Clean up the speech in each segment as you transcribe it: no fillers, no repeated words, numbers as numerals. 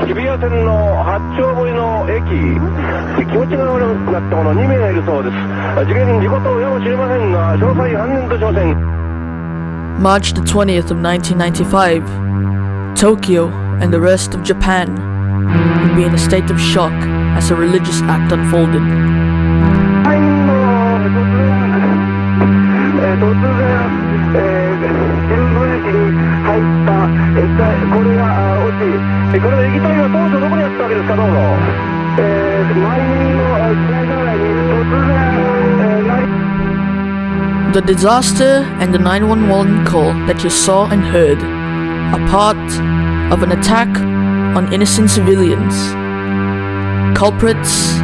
日比谷線の八丁堀の駅、気持ちが悪くなった者2名がいるそうです。事件事故とやもしれませんが、詳細判然としません。March the 20th of 1995, Tokyo and the rest of Japan would be in a state of shock as a religious act unfolded. 突然、新聞駅に入ったこれが落ち、これ液体は当初どこにあったわけですか、どうぞ。満員の試合場内に突然、The disaster and the 911 call that you saw and heard are part of an attack on innocent civilians. Culprits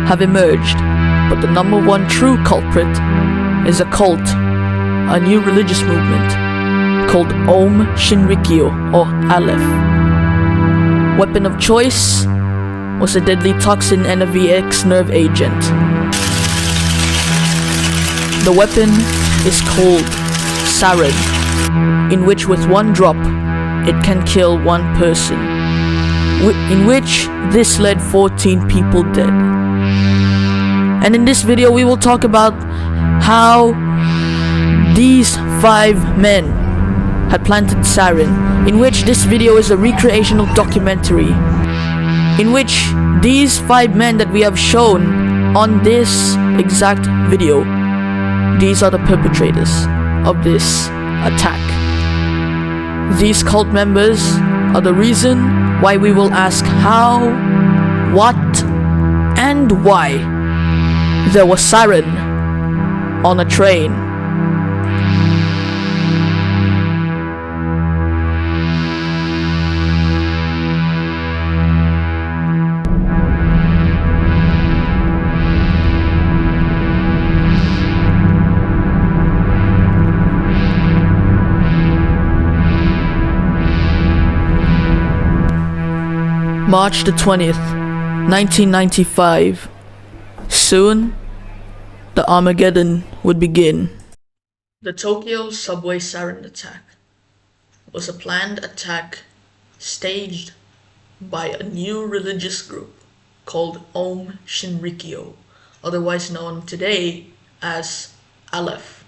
have emerged, but the number one true culprit is a cult, a new religious movement called Om Shinrikyo or Aleph. Weapon of choice was a deadly toxin and a VX nerve agent. The weapon is called Sarin, in which with one drop it can kill one person, in which this led 14 people dead. And in this video we will talk about how these 5 men had planted sarin, in which this video is a recreational documentary, in which these 5 men that we have shown on this exact video, these are the perpetrators of this attack. These cult members are the reason why we will ask how, what, and why there was sarin on a train. March the 20th, 1995. Soon, the Armageddon would begin. The Tokyo subway sarin attack was a planned attack staged by a new religious group called Om Shinrikyo, otherwise known today as Aleph.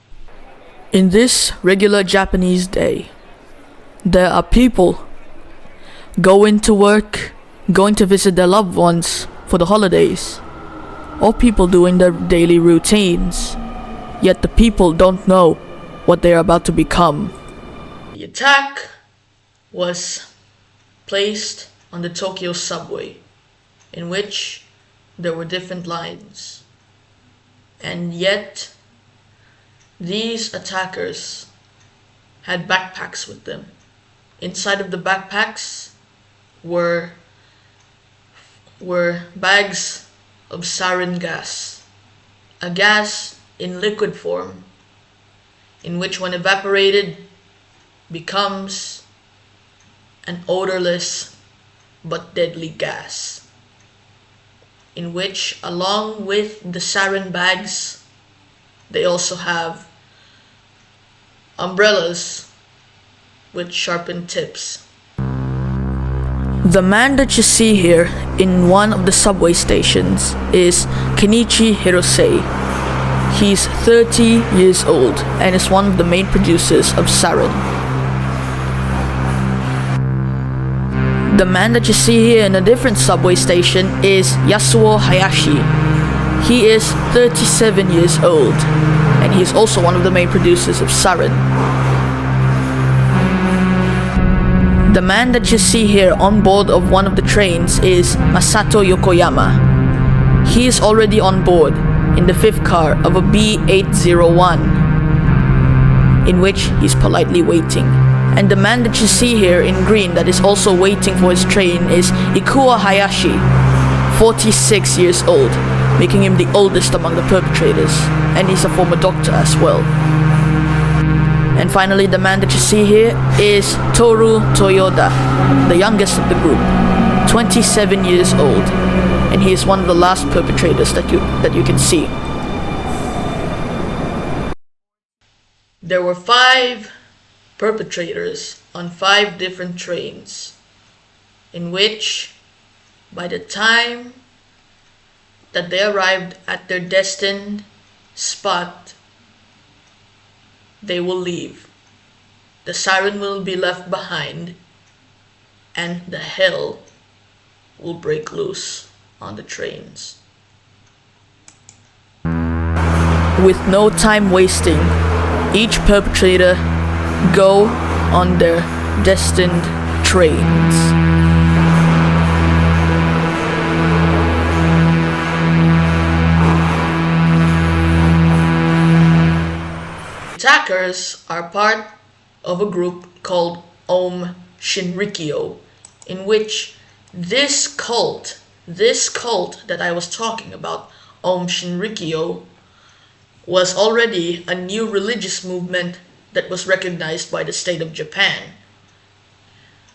In this regular Japanese day, there are people going to work, going to visit their loved ones for the holidays, or people doing their daily routines, yet the people don't know what they are about to become. The attack was placed on the Tokyo subway, in which there were different lines, and yet these attackers had backpacks with them. Inside of the backpacks were bags of sarin gas, a gas in liquid form, in which when evaporated becomes an odorless but deadly gas, in which along with the sarin bags they also have umbrellas with sharpened tips. The man that you see here in one of the subway stations is Kenichi Hirose. He's 30 years old and is one of the main producers of sarin. The man that you see here in a different subway station is Yasuo Hayashi. He is 37 years old and he is also one of the main producers of sarin. The man that you see here on board of one of the trains is Masato Yokoyama. He is already on board in the 5th car of a B801, in which he's politely waiting. And the man that you see here in green that is also waiting for his train is Ikuo Hayashi, 46 years old, making him the oldest among the perpetrators, and he's a former doctor as well. And finally, the man that you see here is Toru Toyoda, the youngest of the group, 27 years old, and he is one of the last perpetrators that you can see. There were 5 perpetrators on 5 different trains, in which by the time that they arrived at their destined spot, they will leave. The siren will be left behind, and the hell will break loose on the trains. With no time wasting, each perpetrator go on their destined trains. Attackers are part of a group called Om Shinrikyo, in which this cult that I was talking about, Om Shinrikyo, was already a new religious movement that was recognized by the state of Japan.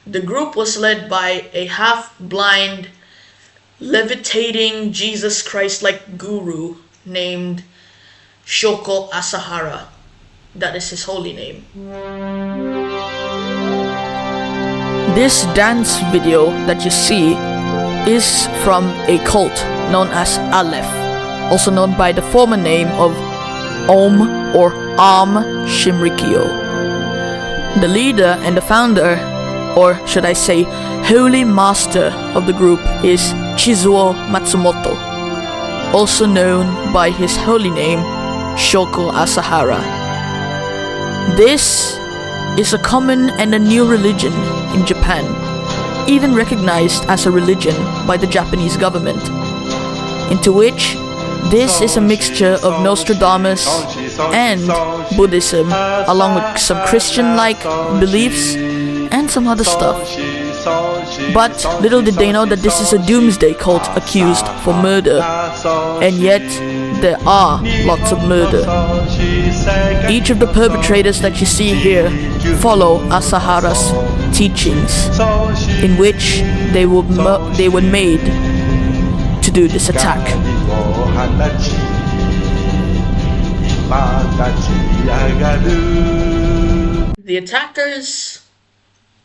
The group was led by a half-blind, levitating Jesus Christ-like guru named Shoko Asahara. That is his holy name. This dance video that you see is from a cult known as Aleph, also known by the former name of Om or Om Shinrikyo. The leader and the founder, or should I say holy master of the group, is Chizuo Matsumoto, also known by his holy name Shoko Asahara. This is a common and a new religion in Japan, even recognized as a religion by the Japanese government, into which this is a mixture of Nostradamus and Buddhism, along with some Christian-like beliefs and some other stuff. But little did they know that this is a doomsday cult accused for murder, and yet there are lots of murder. Each of the perpetrators that you see here follow Asahara's teachings, in which they were made to do this attack. The attackers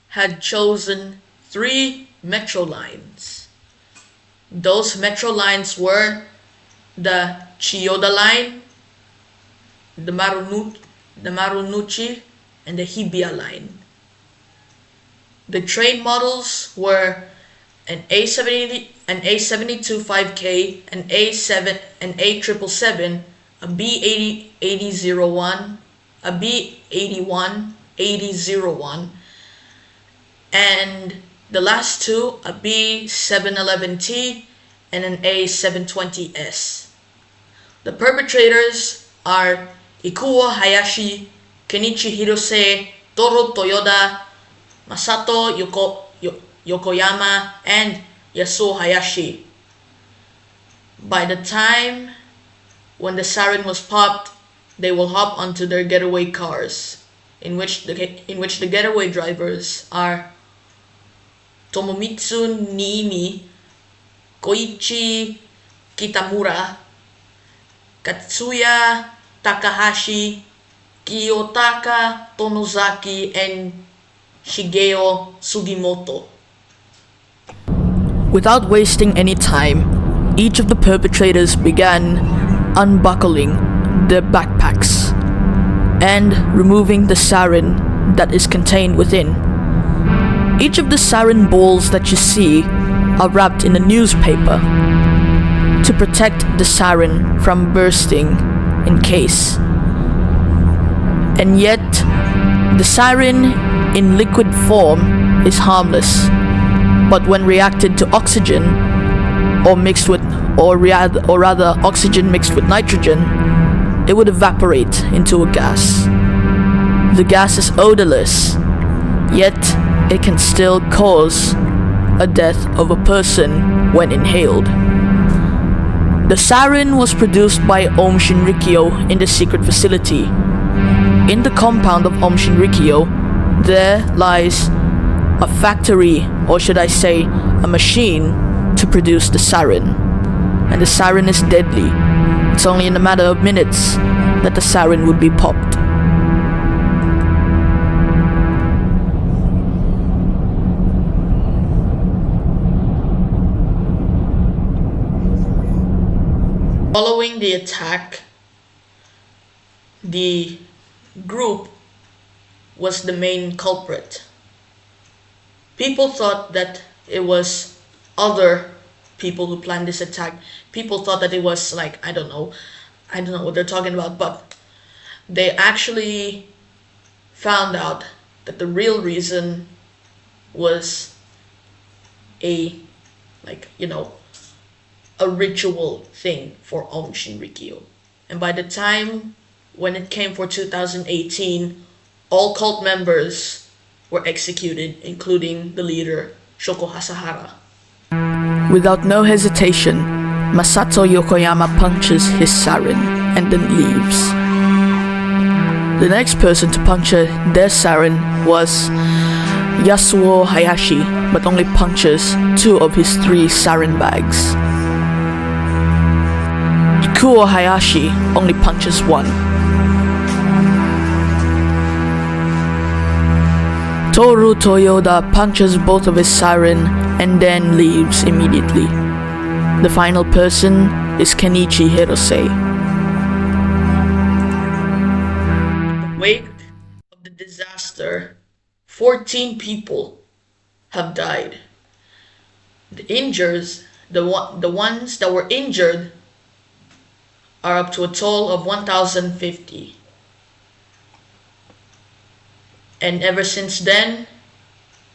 had chosen 3 metro lines. Those metro lines were the Chiyoda line, the Marunouchi, and the Hibiya line. The train models were an A72 5K, an A777, a B8001, a B81 8001, and the last 2, a B711T and an A720S. The perpetrators are Ikuo Hayashi, Kenichi Hirose, Toru Toyoda, Masato Yokoyama, and Yasuo Hayashi. By the time when the siren was popped, they will hop onto their getaway cars, in which the getaway drivers are Tomomitsu Niimi, Koichi Kitamura, Katsuya Takahashi, Kiyotaka Tonozaki, and Shigeo Sugimoto. Without wasting any time, each of the perpetrators began unbuckling their backpacks and removing the sarin that is contained within. Each of the sarin balls that you see are wrapped in a newspaper to protect the sarin from bursting in case. And yet, the sarin in liquid form is harmless, but when reacted to oxygen or rather oxygen mixed with nitrogen, it would evaporate into a gas. The gas is odorless, yet it can still cause a death of a person when inhaled. The sarin was produced by Om Shinrikyo in the secret facility. In the compound of Om Shinrikyo, there lies a factory, or should I say, a machine to produce the sarin. And the sarin is deadly. It's only in a matter of minutes that the sarin would be popped. following the attack, the group was the main culprit. People thought that it was other people who planned this attack. People thought that it was like, I don't know what they're talking about, but they actually found out that the real reason was a ritual thing for Aum Shinrikyo. And by the time when it came for 2018, all cult members were executed, including the leader, Shoko Hasahara. Without no hesitation, Masato Yokoyama punctures his sarin and then leaves. The next person to puncture their sarin was Yasuo Hayashi, but only punctures 2 of his 3 sarin bags. Ikuo Hayashi only punctures 1. Toru Toyoda punctures both of his sarin and then leaves immediately. The final person is Kenichi Hirose. In the wake of the disaster, 14 people have died. The ones that were injured are up to a total of 1,050. And ever since then,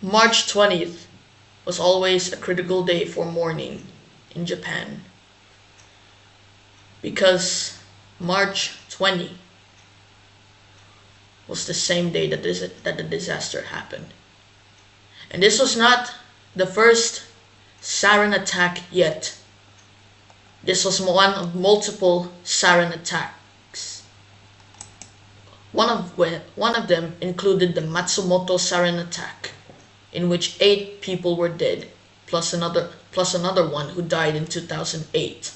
March 20th was always a critical day for mourning in Japan. Because March 20 was the same day that the disaster happened. And this was not the first sarin attack yet. This was one of multiple sarin attacks. One of them included the Matsumoto sarin attack, in which 8 people were dead, plus another one who died in 2008.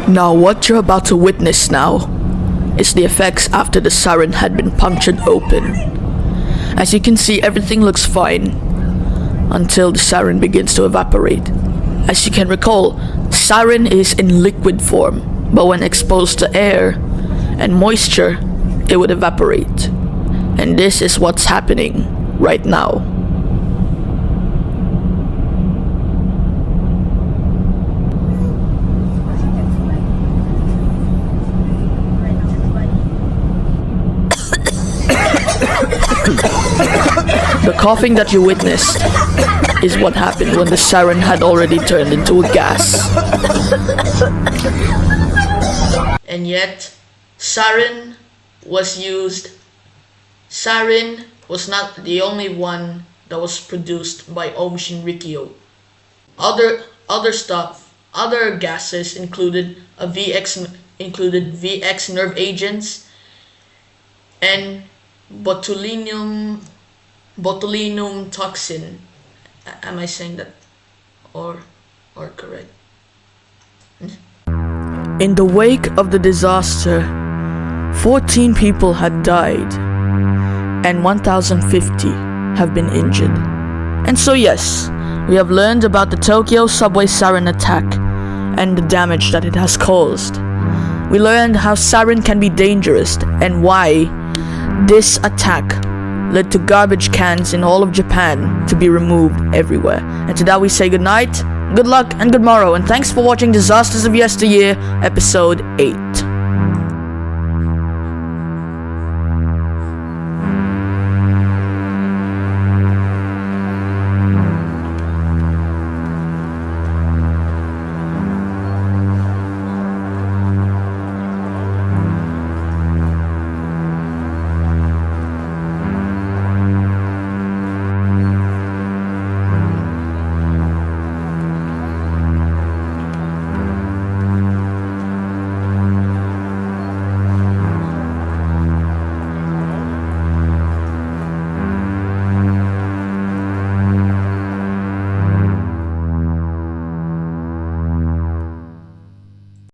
Now what you're about to witness now is the effects after the sarin had been punctured open. As you can see, everything looks fine until the sarin begins to evaporate. As you can recall, sarin is in liquid form, but when exposed to air and moisture, it would evaporate. And this is what's happening right now. The coughing that you witnessed is what happened when the sarin had already turned into a gas. And yet, sarin was used. Sarin was not the only one that was produced by Aum Shinrikyo. Other gases included VX nerve agents and botulinum toxin. Am I saying that or correct? In the wake of the disaster, 14 people had died and 1,050 have been injured. And so yes, we have learned about the Tokyo subway sarin attack and the damage that it has caused. We learned how sarin can be dangerous and why this attack led to garbage cans in all of Japan to be removed everywhere. And to that we say goodnight, good luck, and good morrow, and thanks for watching Disasters of Yesteryear, episode 8.